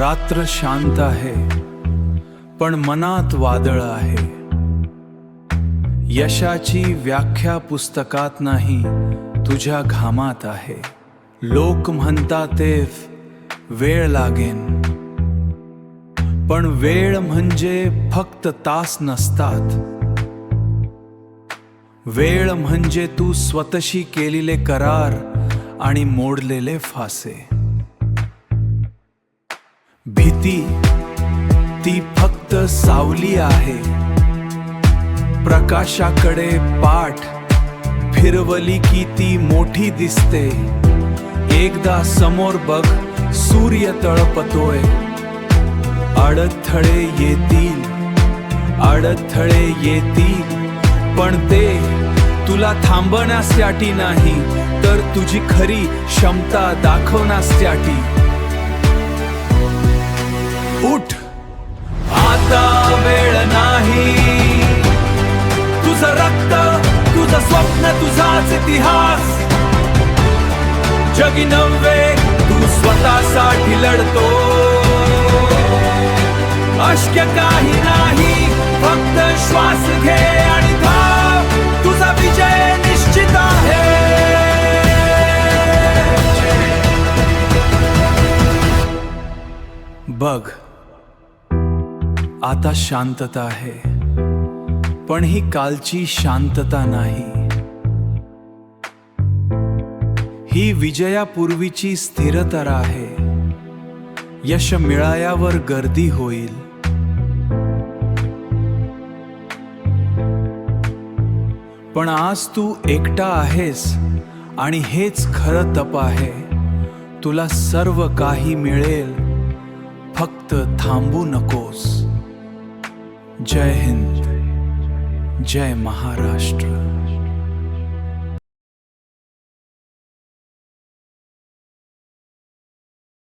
रात्र शांत आहे पण मनात वादळ आहे. यशाची व्याख्या पुस्तकात नाही, तुझ्या घामात आहे. लोक म्हणतात वेळ लागेन, पण वेळ म्हणजे फक्त तास नसतात. वेळ म्हणजे तू स्वतःशी केलेले करार आणि मोडलेले फासे. भीती ती फक्त सावली आहे, प्रकाशाकडे पाठ फिरवली की ती मोठी दिसते. एकदा समोर बघ, सूर्य तळपतोय. अडथळे येतील, अडथळे येतील, पण ते तुला थांबवण्यासाठी नाही, तर तुझी खरी क्षमता दाखवण्यासाठी. उठ, आता वेळ नाही. तुझं रक्त, तुझं स्वप्न, तुझाच इतिहास. जगी नव्हे, तू स्वतःसाठी लढतो. अशक्य काही नाही, फक्त श्वास घे आणि धाव. तुझा विजय निश्चित आहे. बघ, आता शांतता आहे, पण ही कालची शांतता नाही. ही विजयापूर्वीची स्थिरता आहे. यश मिळाल्यावर गर्दी होईल, पण आज तू एकटा आहेस आणि हेच खरं तप आहे. तुला सर्व काही मिळेल, फक्त थांबू नकोस. जय हिंद, जय महाराष्ट्र.